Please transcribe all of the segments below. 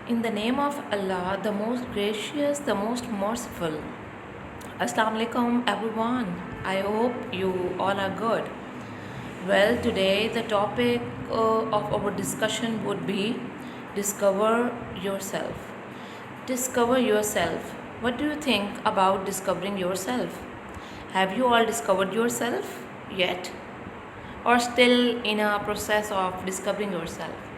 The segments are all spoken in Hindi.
In the name of Allah, the most gracious, the most merciful. Assalamu alaikum everyone. I hope you all are good. Well, today the topic of our discussion would be discover yourself. Discover yourself. What do you think about discovering yourself? Have you all discovered yourself yet? Or still in a process of discovering yourself?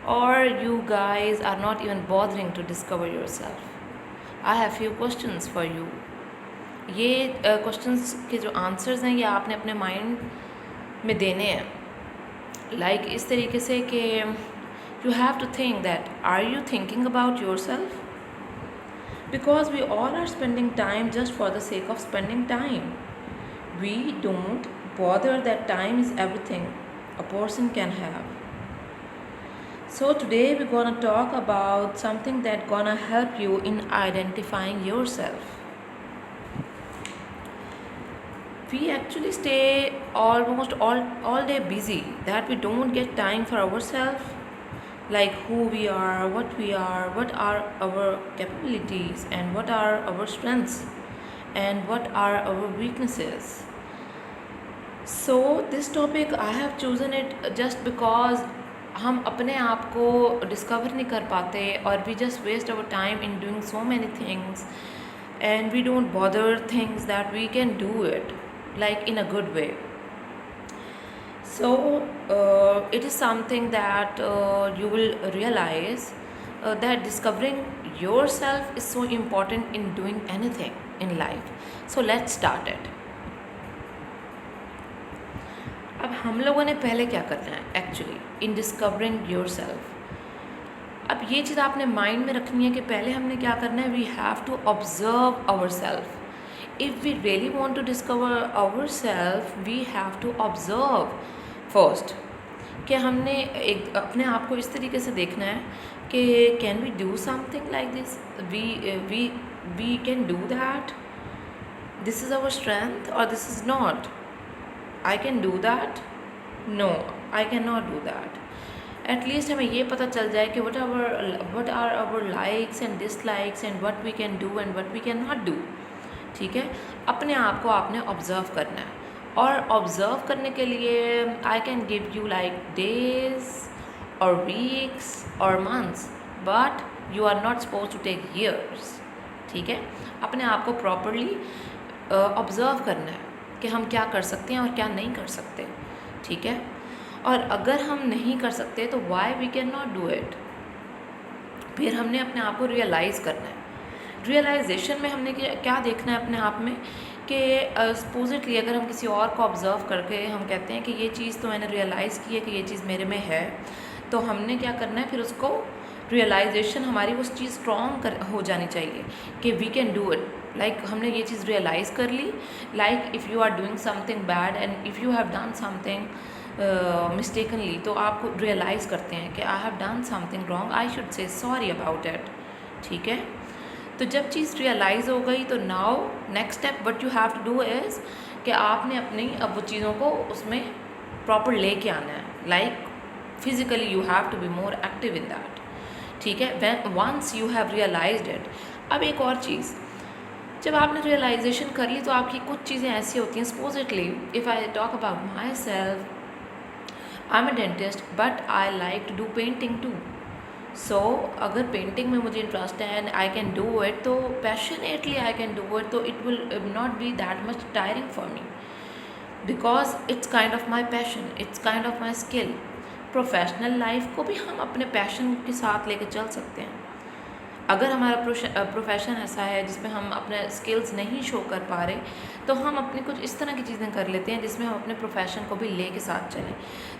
Or you guys are not even bothering to discover yourself? I have few questions for you. ये क्वेश्चंस के जो आंसर्स हैं ये आपने अपने माइंड में देने हैं लाइक इस तरीके से कि you have to think that are you thinking about your self because we all are spending time just for the sake of spending time we don't bother that time is everything a person can have. So today we're gonna talk about something that gonna help you in identifying yourself. We actually stay almost all day busy that we don't get time for ourselves, like who we are, what are our capabilities, and what are our strengths, and what are our weaknesses. So this topic I have chosen it just because हम अपने आप को डिस्कवर नहीं कर पाते और we just waste our time in doing so many things and we don't bother things that we can do it like in a good way. So it is something that you will realize that discovering yourself is so important in doing anything in life. So let's start it. अब हम लोगों ने पहले क्या करना है actually in discovering your self. अब ये चीज़ आपने माइंड में रखनी है कि पहले हमने क्या करना है. We have to observe our self. If we really want to discover our self we have to observe first कि हमने एक अपने आप को इस तरीके से देखना है कि can we do something like this. We can do that. This is our strength और this is not. I can do that? No, I cannot do that. At least हमें ये पता चल जाए कि what are our likes and dislikes and what we can do and what we cannot do. ठीक है. अपने आप को आपने ऑब्ज़र्व करना है और ऑब्ज़र्व करने के लिए I can give you like days or weeks or months but you are not supposed to take years. ठीक है. अपने आप को प्रॉपरली ऑब्ज़र्व करना है कि हम क्या कर सकते हैं और क्या नहीं कर सकते. ठीक है. और अगर हम नहीं कर सकते तो why we can not do it. फिर हमने अपने आप को रियलाइज़ करना है. रियलाइजेशन में हमने क्या देखना है अपने आप में कि सपोजिटली अगर हम किसी और को ऑब्ज़र्व करके हम कहते हैं कि ये चीज़ तो मैंने रियलाइज़ की है कि ये चीज़ मेरे में है, तो हमने क्या करना है फिर उसको रियलाइजेशन हमारी उस चीज़ स्ट्रॉन्ग हो जानी चाहिए कि we can do it. Like हमने ये चीज़ रियलाइज़ कर ली. Like if you are doing something bad and if you have done something mistakenly तो आप रियलाइज़ करते हैं कि I have done something wrong, I should say sorry about it. ठीक है. तो जब चीज़ रियलाइज़ हो गई तो now next step what you have to do is कि आपने अपनी अब वो चीज़ों को उसमें प्रॉपर लेके आना है. Like physically you have to be more active in that. ठीक है. When once you have realised it. अब एक और चीज़, जब आपने रियलाइजेशन कर ली तो आपकी कुछ चीज़ें ऐसी होती हैं. Supposedly if I talk about myself, I am a dentist but I like to do painting too. So अगर पेंटिंग में मुझे इंटरेस्ट है and I can do it तो passionately I can do it, तो it will not be that much tiring for me because it's kind of my passion, it's kind of my skill. Professional life को भी हम अपने पैशन के साथ लेके चल सकते हैं. अगर हमारा प्रोफेशन ऐसा है जिसमें हम अपने स्किल्स नहीं शो कर पा रहे तो हम अपनी कुछ इस तरह की चीज़ें कर लेते हैं जिसमें हम अपने प्रोफेशन को भी ले के साथ चलें.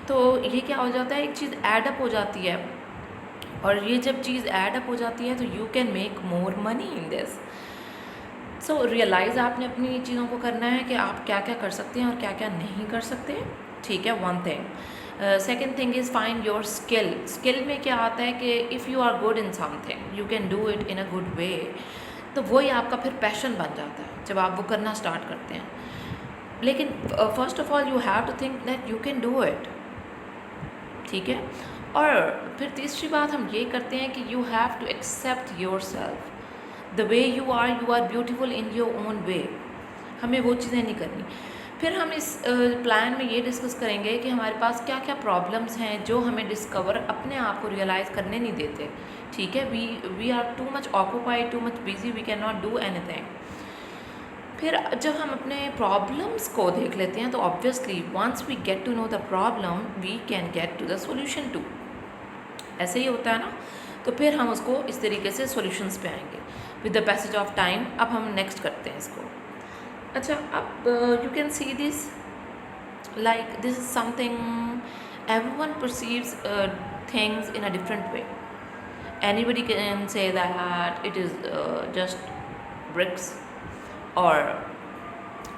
तो ये क्या हो जाता है, एक चीज़ एडअप हो जाती है और ये जब चीज़ एडअप हो जाती है तो you can make more money in this. So realise आपने अपनी चीज़ों को करना है कि आप क्या क्या कर सकते हैं और क्या क्या नहीं कर सकते. ठीक है. One thing. Second thing is find your skill. Skill में क्या आता है कि if you are good in something you can do it in a good way, तो वही आपका फिर पैशन बन जाता है जब आप वो करना स्टार्ट करते हैं. लेकिन first of all you have to think that you can do it. ठीक है. और फिर तीसरी बात हम ये करते हैं कि you have to accept your self the way you are beautiful in your own way. हमें वो चीज़ें नहीं करनी। फिर हम इस प्लान में ये डिस्कस करेंगे कि हमारे पास क्या क्या प्रॉब्लम्स हैं जो हमें डिस्कवर अपने आप को रियलाइज़ करने नहीं देते। ठीक है, we are too much occupied, too much busy, we can not do anything. फिर जब हम अपने प्रॉब्लम्स को देख लेते हैं तो obviously once we get to know the problem we can get to the solution too. ऐसे ही होता है ना। तो फिर हम उसको इस तरीके से सॉल्यूशंस पे आएंगे with the passage of time. अब हम नेक्स्ट करते हैं इसको। अच्छा, अब you can see this like this is something everyone perceives things in a different way. Anybody can say that it is just bricks or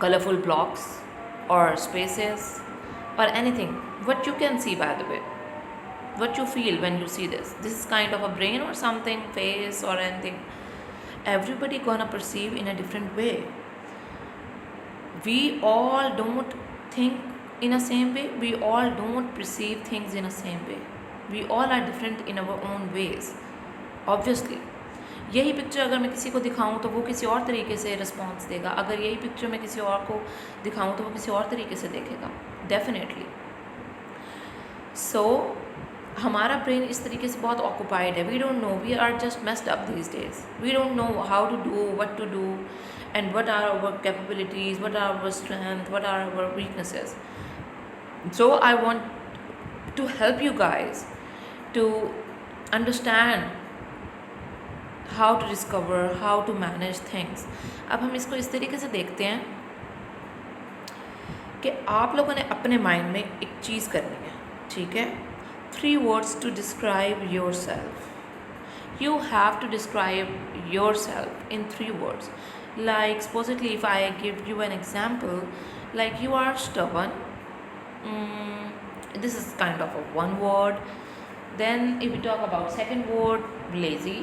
colorful blocks or spaces or anything what you can see, by the way, what you feel when you see this is kind of a brain or something, face or anything. Everybody gonna perceive in a different way. We all don't think in a same way, we all don't perceive things in a same way, we all are different in our own ways. Obviously यही पिक्चर अगर मैं किसी को दिखाऊं तो वो किसी और तरीके से रिस्पॉन्स देगा, अगर यही पिक्चर मैं किसी और को दिखाऊं तो वो किसी और तरीके से देखेगा डेफिनेटली। सो हमारा ब्रेन इस तरीके से बहुत ऑक्यूपाइड है। We don't know, we are just messed up these days, we don't know how to do, what to do and what are our capabilities, what are our strength, what are our weaknesses. So I want to help you guys to understand how to discover, how to manage things. अब हम इसको इस तरीके से देखते हैं कि आप लोगों ने अपने माइंड में एक चीज़ करनी है, ठीक है? 3 words to describe yourself. You have to describe yourself in 3 words. Like supposedly if I give you an example, like you are stubborn, this is kind of a 1 word. Then if we talk about 2nd word, lazy,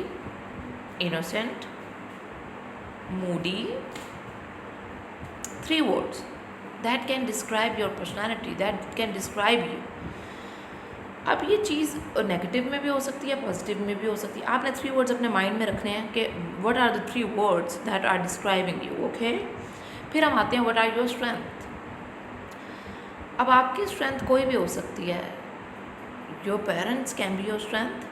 innocent, moody. 3 words that can describe your personality, that can describe you. अब ये चीज़ नेगेटिव में भी हो सकती है, पॉजिटिव में भी हो सकती है। आपने 3 वर्ड्स अपने माइंड में रखने हैं कि what are the 3 words that are describing you, okay? फिर हम आते हैं व्हाट आर योर स्ट्रेंथ। अब आपकी स्ट्रेंथ कोई भी हो सकती है। Your parents can be your strength,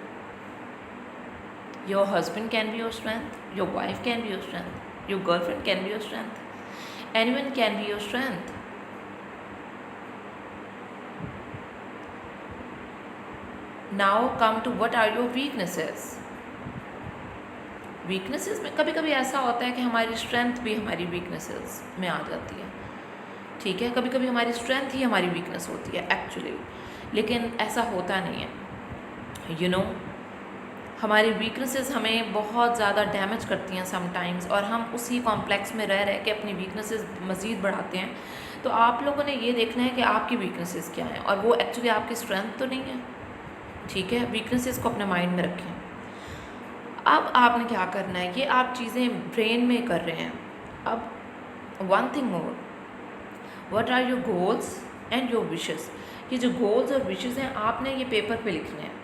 your husband can be your strength, your wife can be your strength, your girlfriend can be your strength, anyone can be your strength. Now come to what are your weaknesses. weaknesses में कभी कभी ऐसा होता है कि हमारी स्ट्रेंथ भी हमारी weaknesses में आ जाती है, ठीक है? कभी कभी हमारी स्ट्रेंथ ही हमारी weakness होती है एक्चुअली, लेकिन ऐसा होता नहीं है। you know, हमारी वीकनेसेस हमें बहुत ज़्यादा डैमेज करती हैं समटाइम्स, और हम उसी कॉम्प्लेक्स में रह के अपनी वीकनेसेस मज़ीद बढ़ाते हैं। तो आप लोगों ने ये देखना है कि आपकी वीकनेसेस क्या हैं, और वो एक्चुअली आपकी स्ट्रेंथ तो नहीं है, ठीक है? वीकनेसेस को अपने माइंड में रखें। अब आपने क्या करना है, ये आप चीज़ें ब्रेन में कर रहे हैं। अब 1 thing more, what are your goals and your wishes. ये जो गोल्स और विशेस हैं आपने ये पेपर पे लिखने हैं।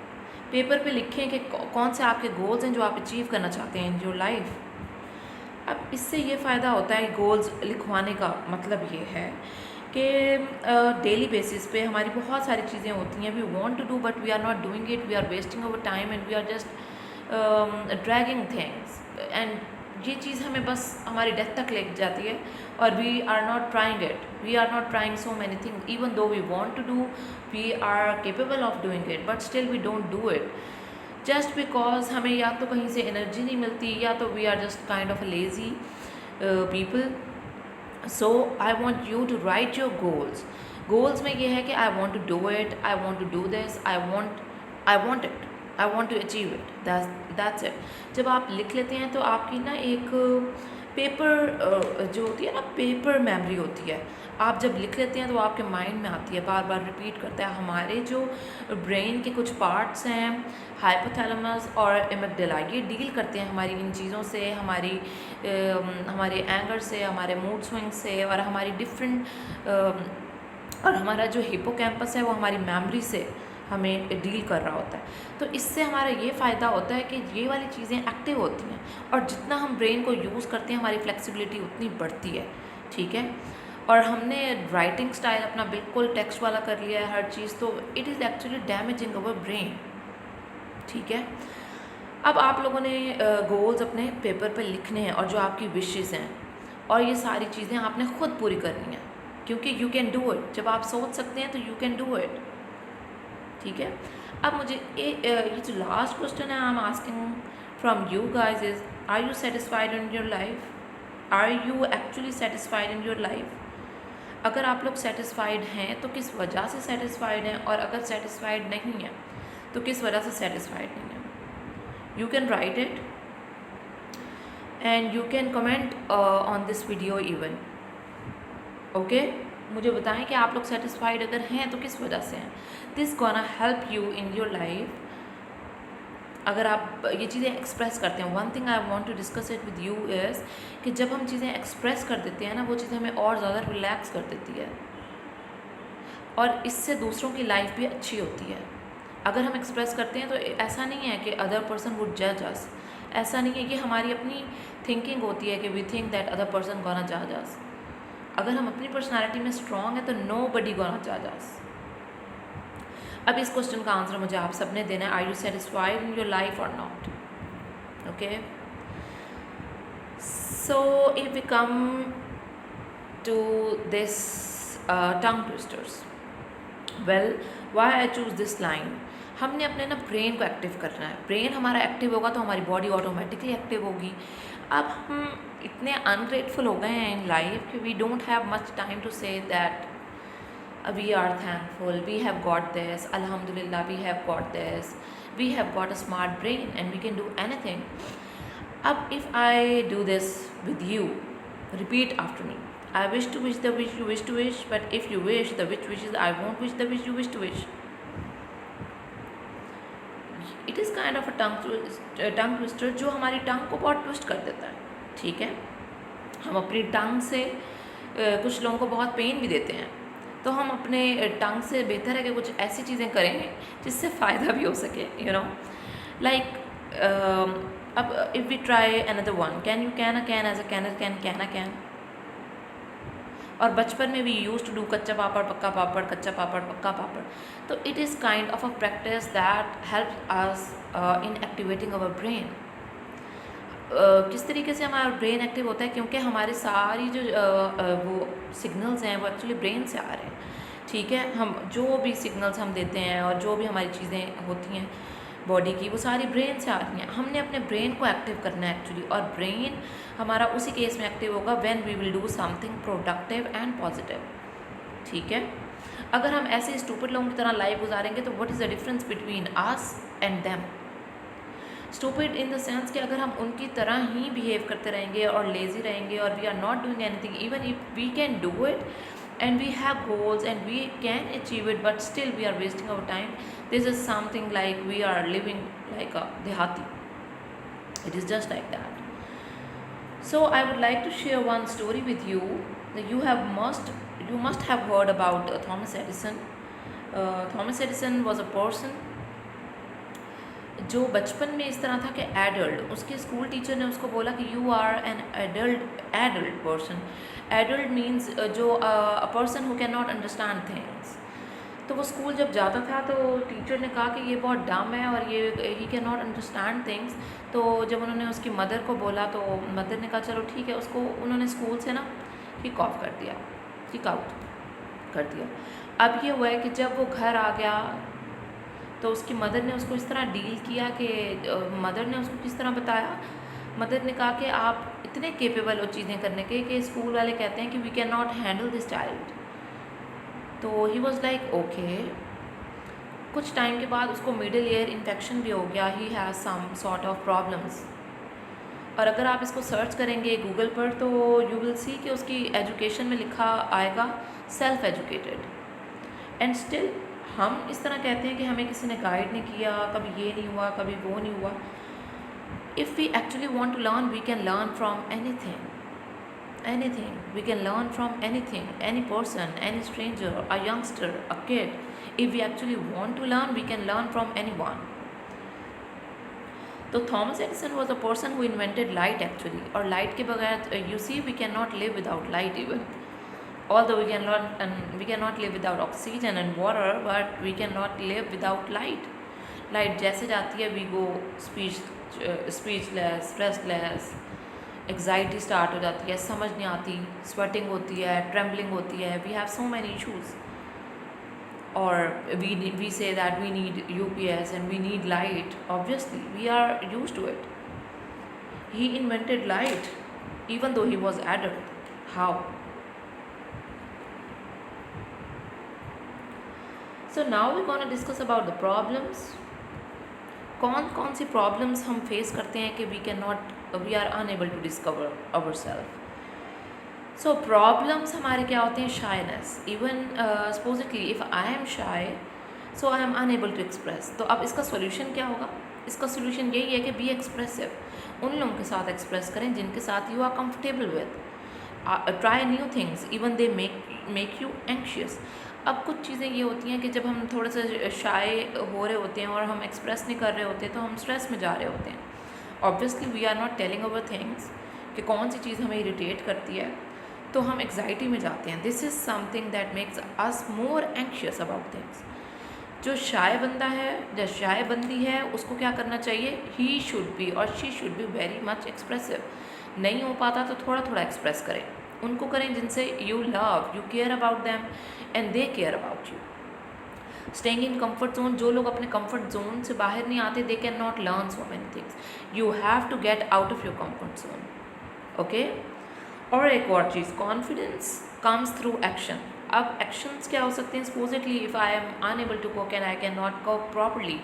पेपर पे लिखें कि कौन से आपके गोल्स हैं जो आप अचीव करना चाहते हैं इन योर लाइफ। अब इससे ये फ़ायदा होता है, गोल्स लिखवाने का मतलब ये है कि डेली बेसिस पे हमारी बहुत सारी चीज़ें होती हैं, we want to do but we are not doing it, we are wasting our time and we are just dragging things, and ये चीज़ हमें बस हमारी डेथ तक ले जाती है, और we are not trying it, we are not trying so many things, even though we want to do, we are capable of doing it, but still we don't do it just because हमें या तो कहीं से एनर्जी नहीं मिलती, या तो we are just kind of lazy people. So I want you to write your goals. Goals में ये है कि I want to do it, I want to do this, I want it, I want to achieve it, that's it. जब आप लिख लेते हैं तो आपकी ना एक पेपर जो होती है ना, पेपर मेमोरी होती है. आप जब लिख लेते हैं तो आपके माइंड में आती है, बार बार रिपीट करता है. हमारे जो ब्रेन के कुछ पार्ट्स हैं, हाइपोथैलेमस और एमिगडाला, ये डील करते हैं हमारी इन चीज़ों से, हमारे एंगर से, हमारे मूड स्विंग से, और हमारी डिफरेंट और हमारा जो हिपोकैम्पस है वो हमारी मेमोरी से हमें डील कर रहा होता है। तो इससे हमारा ये फ़ायदा होता है कि ये वाली चीज़ें एक्टिव होती हैं, और जितना हम ब्रेन को यूज़ करते हैं हमारी फ्लेक्सिबिलिटी उतनी बढ़ती है, ठीक है। और हमने राइटिंग स्टाइल अपना बिल्कुल टेक्स्ट वाला कर लिया है हर चीज़, तो it is actually damaging our brain, ठीक है। अब आप लोगों ने गोल्स अपने पेपर पे लिखने हैं, और जो आपकी विशेज़ हैं, और ये सारी चीज़ें आपने खुद पूरी करनी है, क्योंकि यू कैन डू इट। जब आप सोच सकते हैं तो यू कैन डू इट, ठीक है। अब मुझे ये जो लास्ट क्वेश्चन है I am asking from you guys is, are you satisfied in your life? Are you actually satisfied in your life? अगर आप लोग सेटिस्फाइड हैं तो किस वजह से सेटिस्फाइड हैं, और अगर सेटिस्फाइड नहीं है तो किस वजह से सेटिस्फाइड नहीं है? You can write it and you can comment on this video even, okay. मुझे बताएं कि आप लोग सेटिस्फाइड अगर हैं तो किस वजह से हैं। This gonna help you in your life अगर आप ये चीज़ें एक्सप्रेस करते हैं। One thing I want to discuss it with you is कि जब हम चीज़ें एक्सप्रेस कर देते हैं ना, वो चीज़ें हमें और ज़्यादा रिलैक्स कर देती है, और इससे दूसरों की लाइफ भी अच्छी होती है। अगर हम एक्सप्रेस करते हैं तो ऐसा नहीं है कि अदर पर्सन वुड जज अस, ऐसा नहीं है कि हमारी अपनी थिंकिंग होती है कि we think that other person gonna जज अस। अगर हम अपनी पर्सनालिटी में स्ट्रॉन्ग है तो नो बडी गोना जज अस। अब इस क्वेश्चन का आंसर मुझे आप सबने देना है, are you satisfied in your life और not, okay. So if we come to this tongue twisters, well why I choose this line. हमने अपने ना ब्रेन को एक्टिव करना है। ब्रेन हमारा एक्टिव होगा तो हमारी बॉडी ऑटोमेटिकली एक्टिव होगी। अब हम इतने अनग्रेटफुल हो गए हैं इन लाइफ कि we don't have much time to say that we are thankful, we have got this, alhamdulillah, we have got this, we have got a smart brain and we can do anything. Ab if I do this with you, repeat after me. I wish to wish the wish you wish to wish, but if you wish the which wishes I won't wish the wish you wish to wish. It is kind of a tongue twister जो हमारी टंग को बहुत ट्विस्ट कर देता है, ठीक है। हम अपनी टंग से कुछ लोगों को बहुत पेन भी देते हैं, तो हम अपने टंग से बेहतर है कि कुछ ऐसी चीज़ें करें जिससे फ़ायदा भी हो सके, यू नो। लाइक अब if we try another one, can you can a can as a can can a can. और बचपन में वी यूज टू डू कच्चा पापड़ पक्का पापड़, कच्चा पापड़ पक्का पापड़। तो it is kind of a practice that help us in activating our brain. किस तरीके से हमारा ब्रेन एक्टिव होता है, क्योंकि हमारी सारी जो वो सिग्नल्स हैं वो एक्चुअली ब्रेन से आ रहे हैं, ठीक है। हम जो भी सिग्नल्स हम देते हैं और जो भी हमारी चीज़ें होती हैं बॉडी की, वो सारी ब्रेन से आ रही हैं। हमने अपने ब्रेन को एक्टिव करना है एक्चुअली, और ब्रेन हमारा उसी केस में एक्टिव होगा when we will do something productive and positive, ठीक है। अगर हम ऐसे स्टूपिड लोगों की तरह लाइफ गुजारेंगे तो what is the difference between us and them. Stupid in the sense कि अगर हम उनकी तरह ही बिहेव करते रहेंगे और लेज़ी रहेंगे और we are not doing anything, even if we can do it and we have goals and we can achieve it, but still we are wasting our time. This is something like we are living like a dehati. It is just like that. So I would like to share one story with you that you must have heard about Thomas Edison. Thomas Edison was a person जो बचपन में इस तरह था कि एडल्ट, उसके स्कूल टीचर ने उसको बोला कि you are an adult person. Adult means जो a person who can not understand things. तो वो स्कूल जब जाता था तो टीचर ने कहा कि ये बहुत डम है और ये he can not understand things. तो जब उन्होंने उसकी मदर को बोला तो मदर ने कहा चलो ठीक है, उसको उन्होंने स्कूल से ना किक ऑफ कर दिया, किक आउट कर दिया। अब ये हुआ है कि जब वो घर आ गया तो उसकी मदर ने उसको इस तरह डील किया कि मदर ने उसको किस तरह बताया। मदर ने कहा कि आप इतने केपेबल हो चीज़ें करने के कि स्कूल वाले कहते हैं कि we can not handle this child. तो ही वॉज लाइक ओके। कुछ टाइम के बाद उसको मिडिल ईयर इन्फेक्शन भी हो गया, he has some sort of problems. और अगर आप इसको सर्च करेंगे गूगल पर तो यू विल सी कि उसकी एजुकेशन में लिखा आएगा सेल्फ एजुकेटेड। एंड स्टिल हम इस तरह कहते हैं कि हमें किसी ने गाइड नहीं किया, कभी ये नहीं हुआ, कभी वो नहीं हुआ। If we actually want to learn, we can learn from anything we can learn from anything, any person, any stranger, a youngster, a kid. If we actually want to learn, we can learn from anyone. तो Thomas Edison was a person who invented light actually, और लाइट के बगैर you see we can not live without light even, although we can learn and we cannot live without oxygen and water, but we cannot live without light. Light जैसे जाती है we go speechless, restless, anxiety start हो जाती है, समझ नहीं आती, स्वेटिंग होती है, ट्रेम्बलिंग होती है, we have so many issues. Or we say that we need UPS and we need light. Obviously we are used to it. He invented light even though he was adult. How? So now we're going to discuss about the problems. कौन सी प्रॉब्लम्स हम फेस करते हैं कि we are unable to discover our self. So problems हमारे क्या होते हैं? Shyness. Even supposedly if I am shy, so I am unable to express. तो अब इसका सोल्यूशन क्या होगा? इसका सोल्यूशन यही है कि बी एक्सप्रेसिव. उन लोगों के साथ एक्सप्रेस करें जिनके साथ you are comfortable with. Try new things even they make you anxious. अब कुछ चीज़ें ये होती हैं कि जब हम थोड़े से शाय हो रहे होते हैं और हम एक्सप्रेस नहीं कर रहे होते तो हम स्ट्रेस में जा रहे होते हैं. Obviously we are not telling our things कि कौन सी चीज़ हमें इरिटेट करती है, तो हम एग्जाइटी में जाते हैं. This is something that makes us more anxious about things. जो शाय बंदा है, जो शाय बंदी है, उसको क्या करना चाहिए? ही शुड बी और she should be very much expressive. नहीं हो पाता तो थोड़ा थोड़ा एक्सप्रेस करें. उनको करें जिनसे you love, you care about them and they care about you. Staying in comfort zone, जो लोग अपने कम्फर्ट जोन से बाहर नहीं आते, they can not learn so many things. You have to get out of your comfort zone. Okay. और एक और चीज़, कॉन्फिडेंस कम्स थ्रू एक्शन. अब एक्शंस क्या हो सकते हैं? Supposedly if I am unable to cook and I can not cook properly,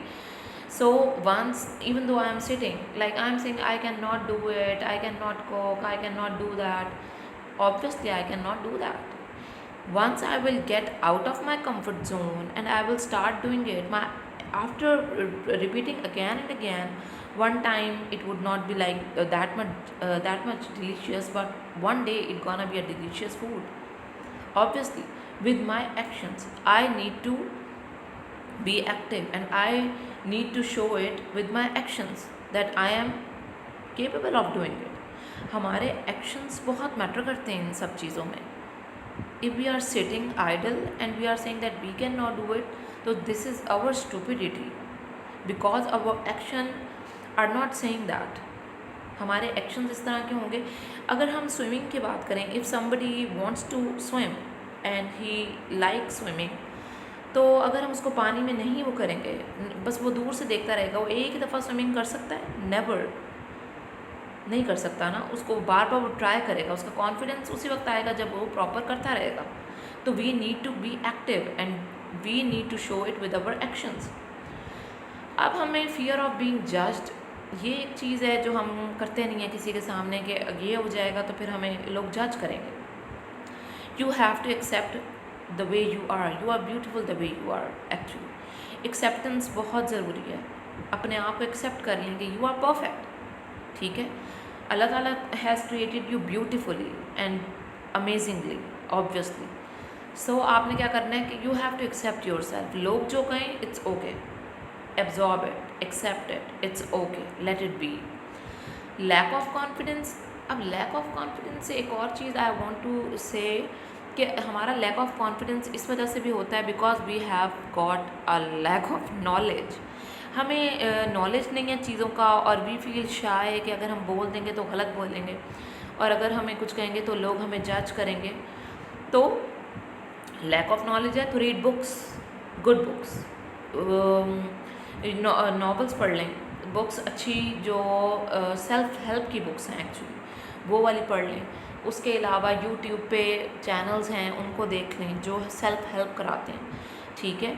so once even though I am sitting, like I am saying I cannot do it, I cannot cook, I cannot do that, obviously I cannot do that. Once I will get out of my comfort zone and I will start doing it, after repeating again and again, one time it would not be like that much delicious, but one day it gonna be a delicious food. Obviously with my actions I need to be active and I need to show it with my actions that I am capable of doing it. हमारे actions बहुत मैटर करते हैं इन सब चीज़ों में. If we are sitting idle and we are saying that we cannot do it, so this is our stupidity because our action are not saying that. हमारे actions इस तरह के होंगे. अगर हम swimming की बात करें, if somebody wants to swim and he likes swimming, तो अगर हम उसको पानी में नहीं वो करेंगे, बस वो दूर से देखता रहेगा, वो एक ही दफ़ा स्विमिंग कर सकता है? नेवर, नहीं कर सकता ना. उसको बार बार वो ट्राई करेगा. उसका कॉन्फिडेंस उसी वक्त आएगा जब वो प्रॉपर करता रहेगा. तो we need to be active and we need to show it with our actions. अब हमें फियर ऑफ बीइंग जज्ड, ये एक चीज़ है जो हम करते नहीं हैं किसी के सामने कि ये हो जाएगा तो फिर हमें लोग जज करेंगे. You have to accept the way you are beautiful the way you are. actually acceptance बहुत ज़रूरी है. अपने आप को एक्सेप्ट कर लेंगे, you are perfect. ठीक है. अल्लाह ताला has created you beautifully and amazingly obviously. so आपने क्या करना है कि you have to accept yourself. लोग जो कहें it's okay, absorb it, accept it, it's okay, let it be. lack of confidence. अब lack of confidence से एक और चीज़ I want to say कि हमारा लैक ऑफ कॉन्फिडेंस इस वजह से भी होता है because we have got a lack of knowledge. हमें नॉलेज नहीं है चीज़ों का और वी फील शाय कि अगर हम बोल देंगे तो गलत बोल देंगे और अगर हमें कुछ कहेंगे तो लोग हमें जज करेंगे. तो लैक ऑफ नॉलेज है तो read books, good books, novels पढ़ लें, बुक्स अच्छी जो सेल्फ हेल्प की बुक्स हैं एक्चुअली वो वाली पढ़ लें. उसके अलावा यूट्यूब पे चैनल्स हैं उनको देख लें जो सेल्फ हेल्प कराते हैं. ठीक है.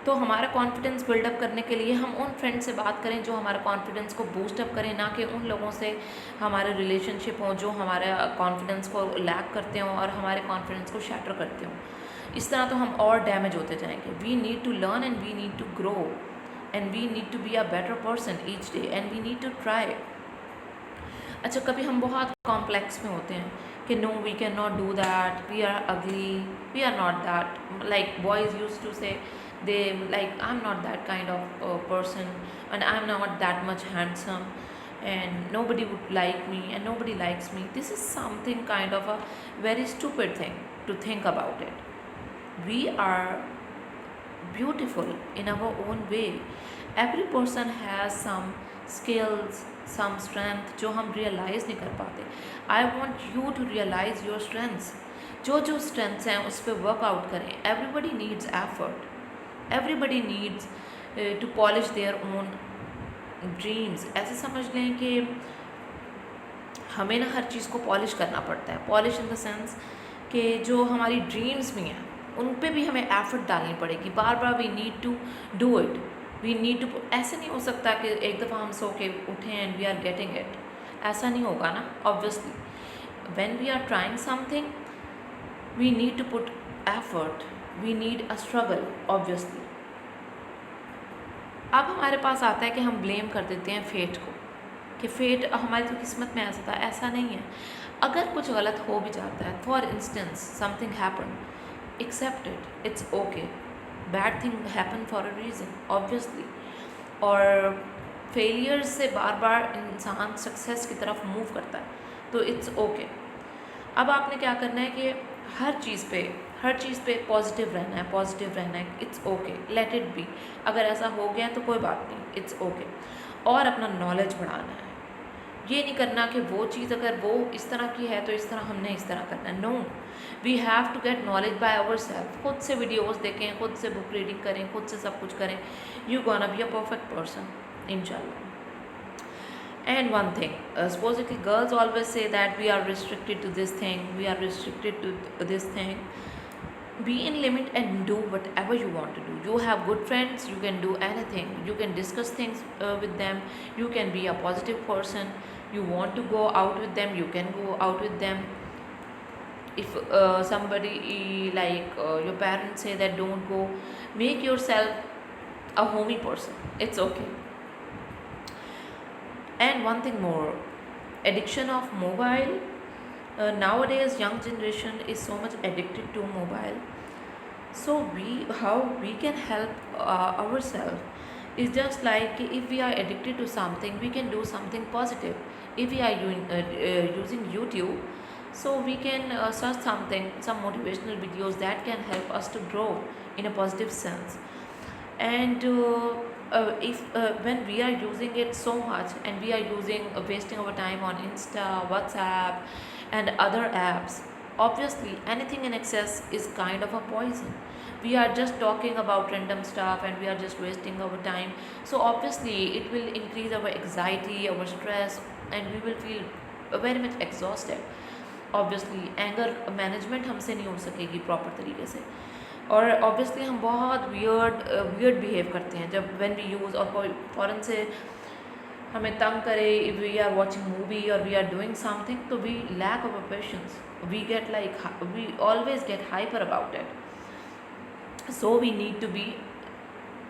तो हमारा कॉन्फिडेंस बिल्डअप करने के लिए हम उन फ्रेंड से बात करें जो हमारा कॉन्फिडेंस को बूस्ट अप करें, ना कि उन लोगों से हमारे रिलेशनशिप हों जो हमारे कॉन्फिडेंस को लैक करते हों और हमारे कॉन्फिडेंस को शैटर करते हों. इस तरह तो हम और डैमेज होते जाएंगे. We need to learn and we need to grow and we need to be a better person each day and we need to try. अच्छा, कभी हम बहुत कॉम्प्लेक्स में होते हैं कि no we can not do that, we are ugly, we are not that. Like boys use to say they like I'm not that kind of person, and I'm not that much handsome, and nobody would like me and nobody likes me. This is something kind of a very stupid thing to think about it. We are beautiful in our own way. Every person has some skills, some strength जो हम realize नहीं कर पाते. I want you to realize your strengths. जो जो strengths हैं उस पर workout करें. Everybody needs effort. Everybody needs to polish their own dreams. ऐसे समझ लें कि हमें ना हर चीज़ को पॉलिश करना पड़ता है. पॉलिश इन द सेंस कि जो हमारी ड्रीम्स भी हैं उन पे भी हमें एफर्ट डालनी पड़ेगी. बार बार we need to do it. We need to. ऐसे नहीं हो सकता कि एक दफ़ा हम सो के उठें and we are getting it. ऐसा नहीं होगा ना. Obviously when we are trying something we need to put effort. We need a struggle obviously. अब हमारे पास आता है कि हम ब्लेम कर देते हैं फेट को कि फेट हमारी तो किस्मत में ऐसा था. ऐसा नहीं है. अगर कुछ गलत हो भी जाता है, for instance something happen, accept it. It's okay. Bad thing happen for a reason obviously. और फेलियर से बार बार इंसान सक्सेस की तरफ मूव करता है, तो इट्स ओके. अब आपने क्या करना है कि हर चीज़ पे पॉजिटिव रहना है, पॉजिटिव रहना है. It's okay. Let it be. अगर ऐसा हो गया तो कोई बात नहीं. It's okay. और अपना नॉलेज बढ़ाना है. ये नहीं करना कि वो चीज़ अगर वो इस तरह की है तो इस तरह हमने इस तरह करना है. No, we have to get knowledge by our self. खुद से वीडियोस देखें, खुद से बुक रीडिंग करें, खुद से सब कुछ करें. You gonna be a perfect person इंशाल्लाह. And one thing, supposedly girls always say that we are restricted to this thing, we are restricted to this thing. Be in limit and do whatever you want to do. You have good friends, you can do anything. You can discuss things with them. You can be a positive person. You want to go out with them, you can go out with them. If somebody like your parents say that don't go, make yourself a homey person. It's okay. And one thing more, addiction of mobile. Nowadays young generation is so much addicted to mobile. So how we can help ourselves is just like if we are addicted to something, we can do something positive. If we are using YouTube, so we can search some motivational videos that can help us to grow in a positive sense. And if when we are using it so much and we are wasting our time on Insta, WhatsApp and other apps, obviously anything in excess is kind of a poison. We are just talking about random stuff and we are just wasting our time. So obviously it will increase our anxiety, our stress, and we will feel very much exhausted. Obviously anger management हमसे नहीं हो सकेगी प्रॉपर तरीके से. और ऑब्वियसली हम बहुत वियर्ड बिहेव करते हैं जब व्हेन वी यूज़. और कोई फ़ौरन से हमें तंग करे, if we are watching movie और वी आर डूइंग समथिंग, तो we lack our patience. We get like we always get hyper about it. So we need to be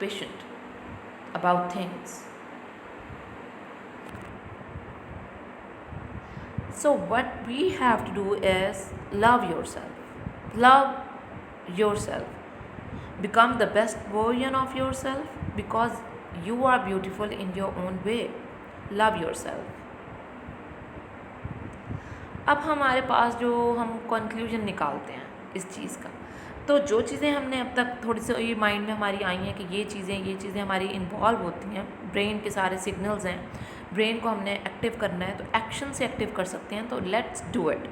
patient about things. So what we have to do is love yourself. Love yourself. Become the best version of yourself because you are beautiful in your own way. Love yourself. अब हमारे पास जो हम कंक्लूजन निकालते हैं इस चीज़ का, तो जो चीज़ें हमने अब तक थोड़ी सी ये माइंड में हमारी आई हैं कि ये चीज़ें हमारी इन्वॉल्व होती हैं. ब्रेन के सारे सिग्नल्स हैं, ब्रेन को हमने एक्टिव करना है तो एक्शन से एक्टिव कर सकते हैं. तो let's do it.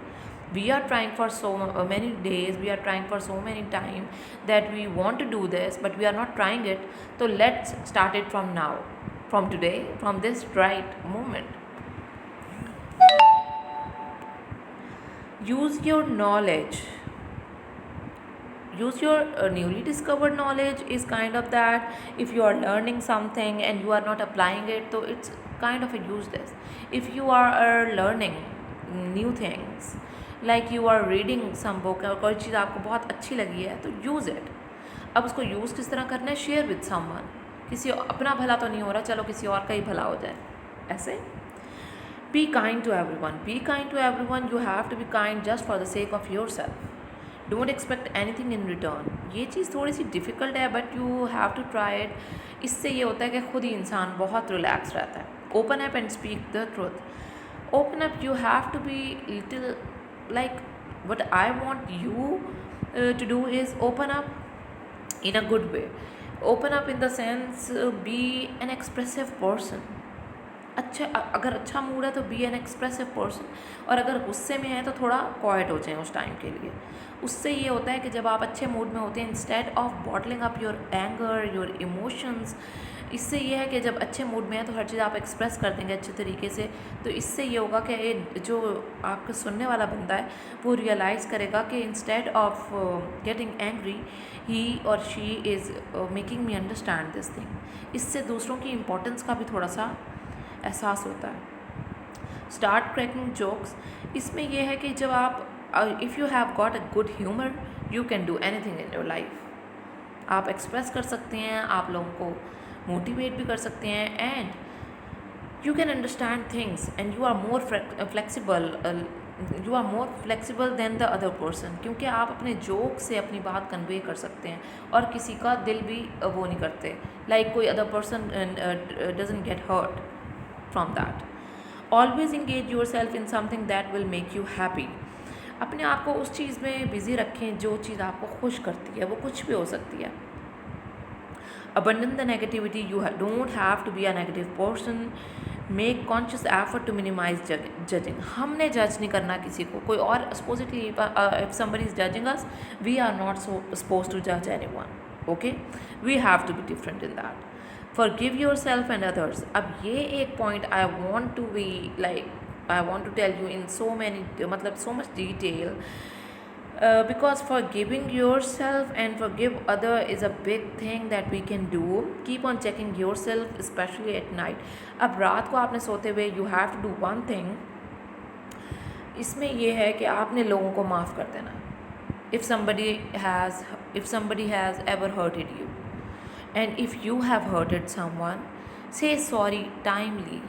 We are trying for so many days, we are trying for so many time that we want to do this but we are not trying it. तो let's start it from now, from today, from this right moment. use your knowledge. Use your newly discovered knowledge is kind of that if you are learning something and you are not applying it, so it's kind of a useless. If you are learning new things, like you are reading some book और कोई चीज़ आपको बहुत अच्छी लगी है तो use it. अब उसको यूज़ किस तरह करना है, शेयर विद समवन. किसी अपना भला तो नहीं हो रहा, चलो किसी और का ही भला हो जाए. ऐसे be kind to everyone. Be kind to everyone. You have to be kind just for the sake of yourself. Don't expect anything in return. ये चीज़ थोड़ी सी डिफ़िकल्ट है but you have to try it. इससे ये होता है कि खुद ही इंसान बहुत रिलैक्स रहता है। Open up and speak the truth. Open up, you have to be little like what I want you to do is open up in a good way. Open up in the sense, be an expressive person. अगर अच्छा मूड है तो बी एन एक्सप्रेसिव पर्सन, और अगर गुस्से में है तो थोड़ा क्वाइट हो जाए उस टाइम के लिए। उससे ये होता है कि जब आप अच्छे मूड में होते हैं, instead of bottling up your anger, your emotions, इससे ये है कि जब अच्छे मूड में है तो हर चीज़ आप एक्सप्रेस कर देंगे अच्छे तरीके से। तो इससे ये होगा कि ये जो आपका सुनने वाला बंदा है वो रियलाइज़ करेगा कि इंस्टेड ऑफ गेटिंग एंग्री, ही और she is making me understand this thing. इससे दूसरों की इम्पोर्टेंस का भी थोड़ा सा एहसास होता है। स्टार्ट क्रैकिंग जोक्स, इसमें यह है कि जब आप if you have got a good humour, you can do anything in your life. आप एक्सप्रेस कर सकते हैं, आप लोगों को मोटिवेट भी कर सकते हैं, and you can understand things, and you are more flexible, you are more flexible than the other person, क्योंकि आप अपने जोक से अपनी बात कन्वे कर सकते हैं और किसी का दिल भी वो नहीं करते, लाइक कोई other person doesn't get hurt from that. Always engage your self in something that will make you happy. अपने आप को उस चीज़ में बिज़ी रखें जो चीज़ आपको खुश करती है, वो कुछ भी हो सकती है। Abandon the negativity, you don't have to be a negative person. Make conscious effort to minimize judging. हमने जज नहीं करना किसी को, कोई और supposedly if somebody is judging us, we are not so supposed to judge anyone. Okay, we have to be different in that. Forgive yourself and others. अब ये एक point I want to be like, I want to tell you in so many मतलब so much detail. Because forgiving yourself and forgive other is a big thing that we can do. Keep on checking yourself, especially at night. अब रात को आपने सोते हुए you have to do one thing. इसमें यह है कि आपने लोगों को माफ़ कर देना। If somebody has ever hurted you, and if you have hurted someone, say sorry timely.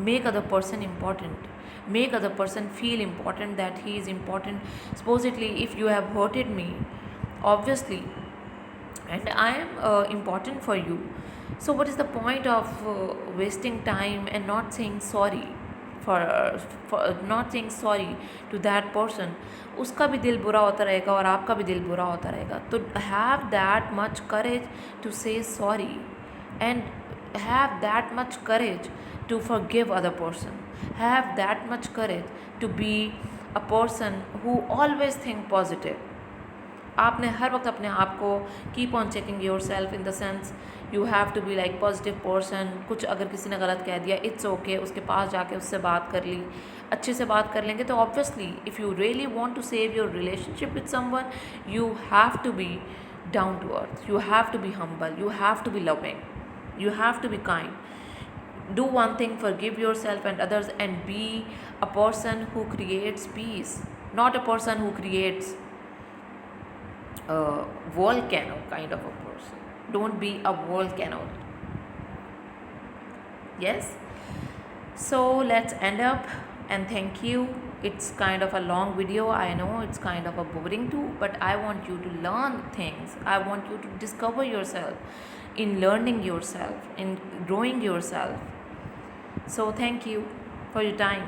Make other person important. Make other person feel important, that he is important. Supposedly if you have hurted me, obviously, and I am important for you, so what is the point of wasting time and not saying sorry for not saying sorry to that person? उसका भी दिल बुरा होता रहेगा और आपका भी दिल बुरा होता रहेगा। तो have that much courage to say sorry, and have that much courage to forgive other person. Have that much courage to be a person who always think positive. आपने हर वक्त अपने आप को keep on checking your self in the sense you have to be like positive person. कुछ अगर किसी ने गलत कह दिया, इट्स ओके, उसके पास जाके उससे बात कर ली, अच्छे से बात कर लेंगे तो obviously if you really want to save your relationship with someone, you have to be down to earth, you have to be humble, you have to be loving, you have to be kind. Do one thing, forgive yourself and others, and be a person who creates peace, not a person who creates a volcano kind of a person. Don't be a volcano. Yes, so let's end up, and thank you. It's kind of a long video, I know it's kind of a boring too, but I want you to learn things. I want you to discover yourself in learning yourself, in growing yourself. So thank you for your time.